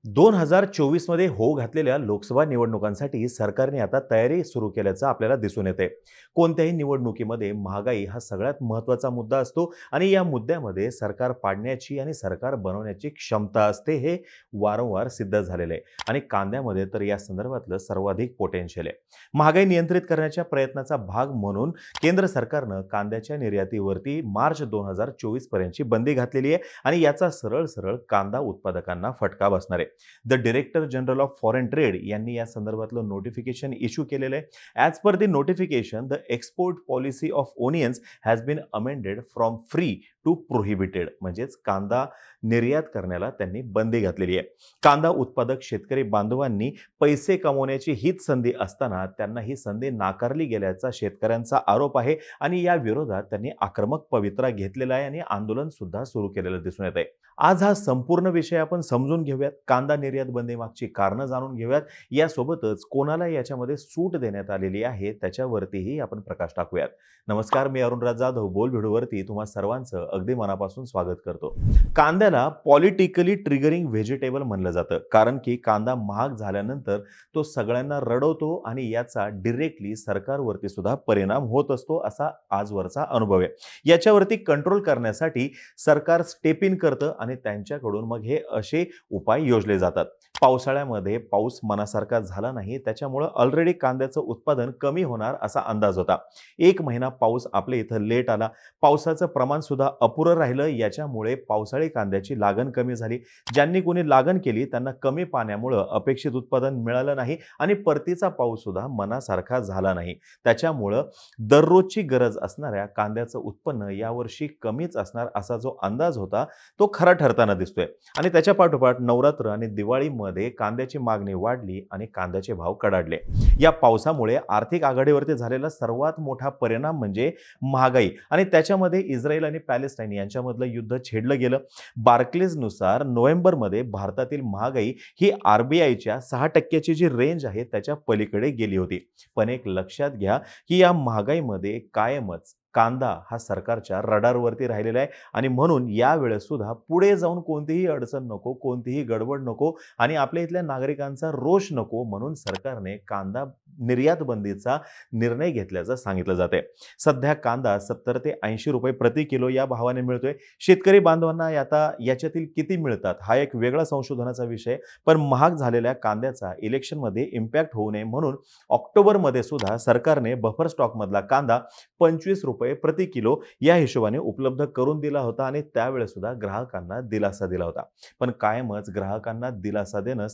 2024 मध्ये होऊ घातलेल्या लोकसभा निवडणुकांसाठी सरकारने आता तयारी सुरू केल्याचं आपल्याला दिसून येते. कोणत्याही निवडणुकीमध्ये महागाई हा सगळ्यात महत्त्वाचा मुद्दा असतो आणि या मुद्द्यामध्ये सरकार पाडण्याची आणि सरकार बनवण्याची क्षमता असते हे वारंवार सिद्ध झालेलं आहे. आणि कांद्यामध्ये तर या संदर्भातलं सर्वाधिक पोटेन्शियल आहे. महागाई नियंत्रित करण्याच्या प्रयत्नाचा भाग म्हणून केंद्र सरकारनं कांद्याच्या निर्यातीवरती मार्च 2024 पर्यंतची बंदी घातलेली आहे आणि याचा सरळ सरळ कांदा उत्पादकांना फटका बसणार आहे. The director general of foreign trade यांनी या संदर्भातलं नोटिफिकेशन इश्यू केलेलं आहे. As per the notification the export policy of onions has been amended from free to prohibited, म्हणजेच कांदा निर्यात करण्याला त्यांनी बंदी घातलेली आहे. कांदा उत्पादक शेतकरी बांधवांनी पैसे कमवण्याची हीच संधी असताना त्यांना ही संधी नाकारली गेल्याचा शेतकऱ्यांचा आरोप आहे आणि या विरोधात त्यांनी आक्रमक पवित्रा घेतलेला आहे आणि आंदोलन सुद्धा सुरू केलेलं दिसून येत आहे. आज हा संपूर्ण विषय आपण समजून घेऊयात. कांदा निर्यात बंदी मागची कारणं जाणून घेऊयात. यासोबतच कोणाला याच्यामध्ये सूट देण्यात आलेली आहे त्याच्यावरतीही आपण प्रकाश टाकूयात. नमस्कार, मी अरुणराज जाधव बोल व्हिडिओवरती तुम्हा सर्वांचं अगदी मनापासून स्वागत करतो. कांद्याला पॉलिटिकली ट्रिगरिंग व्हेजिटेबल म्हणलं जातं, कारण की कांदा महाग झाल्यानंतर तो सगळ्यांना रडवतो आणि याचा डिरेक्टली सरकारवरती सुद्धा परिणाम होत असतो, असा आजवरचा अनुभव आहे. याच्यावरती कंट्रोल करण्यासाठी सरकार स्टेप इन करतं आणि त्यांच्याकडून मग हे असे उपाय योजले जातात. पावसाळ्यामध्ये पाऊस मनासारखा झाला नाही, त्याच्यामुळे ऑलरेडी कांद्याचं उत्पादन कमी होणार असा अंदाज होता. 1 महिना पाऊस आपल्या इथं लेट आला, पावसाचं प्रमाण सुद्धा अपुरं राहिलं, याच्यामुळे पावसाळी कांद्याची लागण कमी झाली. ज्यांनी कोणी लागण केली त्यांना कमी पाण्यामुळे अपेक्षित उत्पादन मिळालं नाही आणि परतीचा पाऊस सुद्धा मनासारखा झाला नाही. त्याच्यामुळं दररोजची गरज असणाऱ्या कांद्याचं उत्पन्न यावर्षी कमीच असणार असा जो अंदाज होता तो खरा ठरताना दिसतोय. आणि त्याच्या पाठोपाठ नवरात्र आणि दिवाळीमध्ये कांद्याची मागणी वाढली आणि कांद्याचे भाव कडाडले. या पावसामुळे आर्थिक आघाडीवरती झालेला सर्वात मोठा परिणाम म्हणजे महागाई आणि त्याच्यामध्ये इस्रायल आणि पॅलेस्टाईन यांच्यामधलं युद्ध छेडलं गेलं. बार्क्लेजनुसार नोव्हेंबरमध्ये भारतातील महागाई ही आरबीआयच्या 6% जी रेंज आहे त्याच्या पलीकडे गेली होती. पण एक लक्षात घ्या की या महागाईमध्ये कायमच कांदा हा सरकारच्या रडारवरती राहिलेला आहे आणि म्हणून या वेळेस सुद्धा पुढे जाऊन कोणतीही अडचण नको, कोणतीही गडबड नको आणि आपल्या इथल्या नागरिकांचा रोष नको, म्हणून सरकारने कांदा निर्यात बंदीचा निर्णय घेतल्याचं सांगितलं जाते. सध्या कांदा 70 ते 80 रुपये प्रति किलो या भावाने मिळतोय. शेतकरी बांधवांना आता याच्यातील किती मिळतात हा एक वेगळा संशोधनाचा विषय, पण महाग झालेल्या कांद्याचा इलेक्शनमध्ये इम्पॅक्ट होऊ नये म्हणून ऑक्टोबरमध्ये सुद्धा सरकारने बफर स्टॉक मधला कांदा 25 रुपये प्रति किलो या हिशोबाने उपलब्ध करून दिला होता आणि त्यावेळेस सुद्धा ग्राहकांना दिलासा दिला होता. पण कायमच ग्राहकांना दिलासा देणं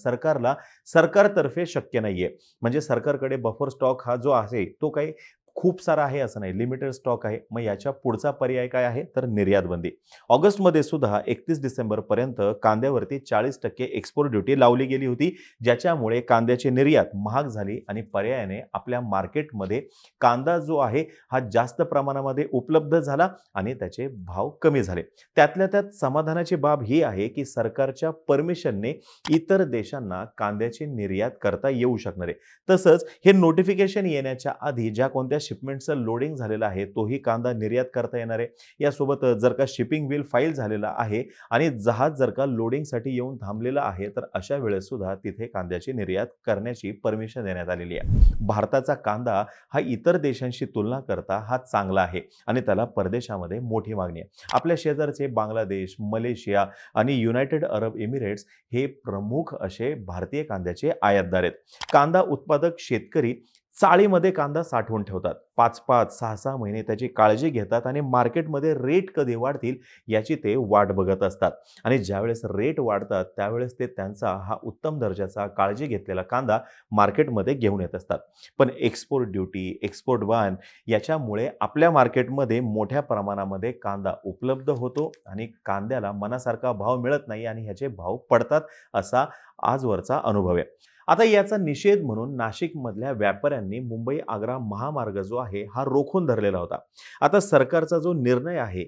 सरकारतर्फे शक्य नाहीये. म्हणजे सरकारकडे बफर स्टॉक हा जो आहे तो काही खूप सारा आहे असं नाही, लिमिटेड स्टॉक आहे. मग याच्या पुढचा पर्याय काय आहे तर निर्यात बंदी. ऑगस्टमध्ये सुद्धा 31 डिसेंबर पर्यंत कांद्यावरती 40% एक्सपोर्ट ड्युटी लावली गेली होती, ज्याच्यामुळे कांद्याची निर्यात महाग झाली आणि पर्यायाने आपल्या मार्केटमध्ये कांदा जो आहे हा जास्त प्रमाणामध्ये उपलब्ध झाला आणि त्याचे भाव कमी झाले. त्यातल्या त्यात समाधानाची बाब ही आहे की सरकारच्या परमिशनने इतर देशांना कांद्याची निर्यात करता येऊ शकणार आहे. तसंच हे नोटिफिकेशन येण्याच्या आधी ज्या कोणत्या शिपमेंटचं लोडिंग झालेलं आहे तोही कांदा निर्यात करता येणार आहे. यासोबत जर का शिपिंग बिल फाईल झालेला आहे आणि जहाज जर का लोडिंगसाठी येऊन थांबलेलं आहे तर अशा वेळेस सुद्धा तिथे कांद्याची निर्यात करण्याची परमिशन देण्यात आलेली आहे. भारताचा कांदा हा इतर देशांशी तुलना करता हा चांगला आहे आणि त्याला परदेशामध्ये मोठी मागणी आहे. आपल्या शेजारचे बांगलादेश, मलेशिया आणि युनायटेड अरब एमिरेट्स हे प्रमुख असे भारतीय कांद्याचे आयातदार आहेत. कांदा उत्पादक शेतकरी चाळीमध्ये कांदा साठवून ठेवतात. 5-5, 6-6 महिने त्याची काळजी घेतात आणि मार्केटमध्ये रेट कधी वाढतील याची ते वाट बघत असतात. आणि ज्यावेळेस रेट वाढतात त्यावेळेस ते त्यांचा हा उत्तम दर्जाचा काळजी घेतलेला कांदा मार्केटमध्ये घेऊन येत असतात. पण एक्सपोर्ट ड्युटी, एक्सपोर्ट बॅन याच्यामुळे आपल्या मार्केटमध्ये मोठ्या प्रमाणामध्ये कांदा उपलब्ध होतो आणि कांद्याला मनासारखा भाव मिळत नाही आणि ह्याचे भाव पडतात असा आजवरचा अनुभव आहे. आता याचा निषेध म्हणून नाशिकमधल्या व्यापाऱ्यांनी मुंबई आग्रा महामार्ग जो आहे हा रोखून धरलेला होता. आता सरकारचा जो निर्णय आहे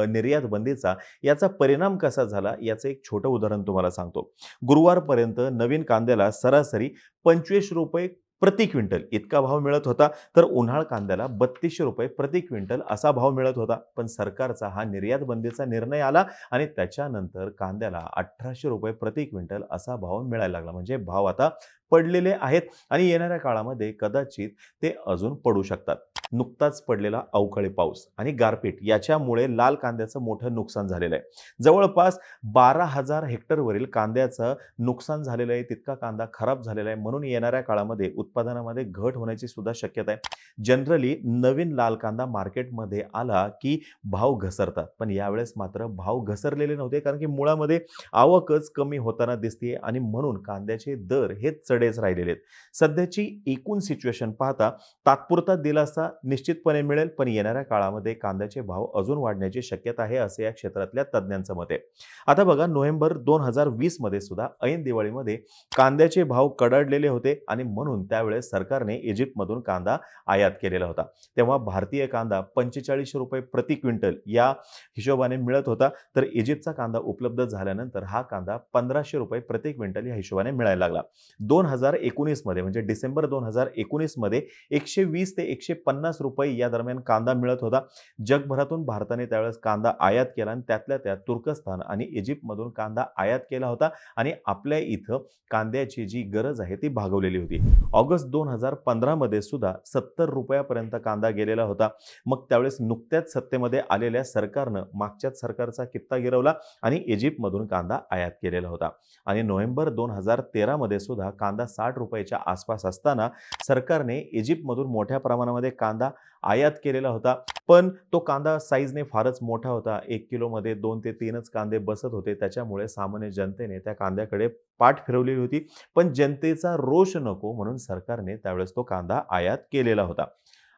निर्यात बंदीचा, याचा परिणाम कसा झाला याचं एक छोटं उदाहरण तुम्हाला सांगतो. गुरुवारपर्यंत नवीन कांद्याला सरासरी 25 रुपये प्रति क्विंटल इतका भाव मिळत होता. तर उन्हाळ कांद्याला ₹3200 प्रति क्विंटल असा भाव मिळत होता. पण सरकारचा हा निर्यात बंदीचा निर्णय आला आणि त्याच्यानंतर कांद्याला ₹1800 प्रति क्विंटल असा भाव मिळायला लागला. म्हणजे भाव आता पडलेले आहेत आणि येणाऱ्या काळामध्ये कदाचित ते अजून पडू शकतात. नुकताच पडलेला अवकाळी पाऊस आणि गारपीट याच्यामुळे लाल कांद्याचं मोठं नुकसान झालेलं आहे. जवळपास 12,000 हेक्टरवरील कांद्याचं नुकसान झालेलं आहे. तितका कांदा खराब झालेला आहे. म्हणून येणाऱ्या काळामध्ये उत्पादनामध्ये घट होण्याची सुद्धा शक्यता आहे. जनरली नवीन लाल कांदा मार्केटमध्ये आला की भाव घसरतात. पण यावेळेस मात्र भाव घसरलेले नव्हते, कारण की मुळामध्ये आवकच कमी होताना दिसते आणि म्हणून कांद्याचे दर हे चढेच राहिलेले आहेत. सध्याची एकूण सिच्युएशन पाहता तात्पुरता दिलासा निश्चितपणे मिळेल, पण येणाऱ्या काळामध्ये कांद्याचे भाव अजून वाढण्याची शक्यता आहे, असे या क्षेत्रातल्या तज्ज्ञांचं मत आहे. आता बघा, नोव्हेंबर 2020 मध्ये सुद्धा ऐन दिवाळीमध्ये कांद्याचे भाव कडाडलेले होते आणि म्हणून त्यावेळेस सरकारने इजिप्तमधून कांदा आयात केलेला होता. तेव्हा भारतीय कांदा ₹4500 प्रति क्विंटल या हिशोबाने मिळत होता. तर इजिप्तचा कांदा उपलब्ध झाल्यानंतर हा कांदा ₹1500 प्रति क्विंटल या हिशोबाने मिळायला लागला. 2019 मध्ये म्हणजे डिसेंबर 2019 मध्ये ₹120 ते ₹150 या दरम्यान कांदा मिळत होता. जगभरातून भारताने त्यावेळेस कांदा आयात केला आणि त्यातल्या त्यात तुर्कस्तान आणि इजिप्तमधून कांदा आयात केला होता आणि आपल्या इथं कांद्याची जी गरज आहे ती भागवलेली होती. ऑगस्ट 2015 मध्ये सुद्धा ₹70 पर्यंत कांदा गेलेला होता. मग त्यावेळेस नुकत्याच सत्तेमध्ये आलेल्या सरकारनं मागच्याच सरकारचा कित्ता गिरवला आणि इजिप्तमधून कांदा आयात केलेला होता. आणि नोव्हेंबर 2013 मध्ये सुद्धा कांदा ₹60 आसपास असताना सरकारने इजिप्तमधून मोठ्या प्रमाणामध्ये कांदा आयात केलेला होता. पण तो कांदा साईजने फारच मोठा होता. 1 किलोमध्ये 2 ते 3च कांदे बसत होते. त्याच्यामुळे सामान्य जनतेने त्या कांद्याकडे पाठ फिरवलेली होती. पण जनतेचा रोष नको म्हणून सरकारने त्यावेळेस तो कांदा आयात केलेला होता.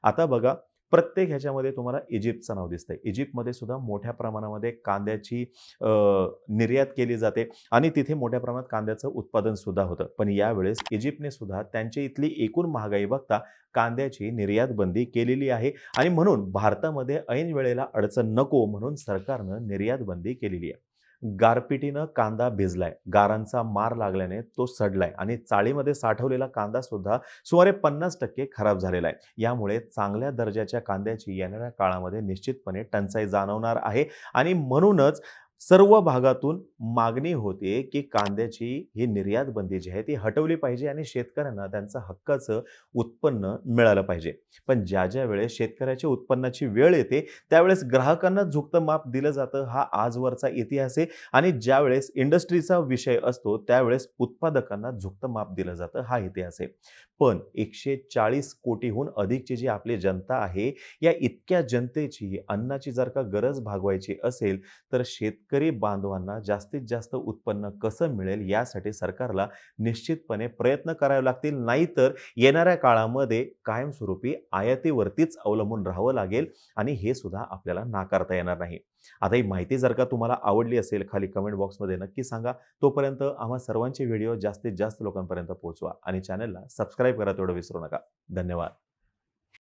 आता बघा, प्रत्येक ह्याच्यामध्ये तुम्हाला इजिप्तचं नाव दिसतंय. इजिप्तमध्ये सुद्धा मोठ्या प्रमाणामध्ये कांद्याची निर्यात केली जाते आणि तिथे मोठ्या प्रमाणात कांद्याचं उत्पादन सुद्धा होतं. पण यावेळेस इजिप्तने सुद्धा त्यांची इथली एकूण महागाई बघता कांद्याची निर्यात बंदी केलेली आहे आणि म्हणून भारतामध्ये ऐन वेळेला अडचण नको म्हणून सरकारनं निर्यात बंदी केलेली आहे. गारपिटीनं कांदा भिजलाय, गारांचा मार लागल्याने तो सडलाय आणि चाळीमध्ये साठवलेला कांदा सुद्धा सुमारे 50% खराब झालेला आहे. यामुळे चांगल्या दर्जाच्या कांद्याची येणाऱ्या काळामध्ये निश्चितपणे टंचाई जाणवणार आहे आणि म्हणूनच सर्व भागातून मागणी होते की कांद्याची ही निर्यात बंदी जी आहे ती हटवली पाहिजे आणि शेतकऱ्यांना त्यांचं हक्काचं उत्पन्न मिळालं पाहिजे. पण ज्या वेळेस शेतकऱ्याच्या उत्पन्नाची वेळ येते त्यावेळेस ग्राहकांना झुकतं माप दिलं जातं, हा आजवरचा इतिहास आहे. आणि ज्यावेळेस इंडस्ट्रीचा विषय असतो त्यावेळेस उत्पादकांना झुकतं माप दिलं जातं, हा इतिहास आहे. पण 140 कोटीहून अधिकची जी आपली जनता आहे, या इतक्या जनतेची अन्नाची जर का गरज भागवायची असेल तर शेतकरी बांधवांना जास्तीत जास्त उत्पन्न कसं मिळेल यासाठी सरकारला निश्चितपणे प्रयत्न करावे लागतील. नाहीतर येणाऱ्या काळामध्ये कायमस्वरूपी आयातीवरतीच अवलंबून राहावं लागेल आणि हे सुद्धा आपल्याला नाकारता येणार नाही. आता ही माहिती जर का तुम्हाला आवडली असेल, खाली कमेंट बॉक्समध्ये नक्की सांगा. तोपर्यंत आम्हा सर्वांचे व्हिडिओ जास्तीत जास्त लोकांपर्यंत पोहोचवा आणि चॅनलला सबस्क्राईब करा तेवढं विसरू नका. धन्यवाद.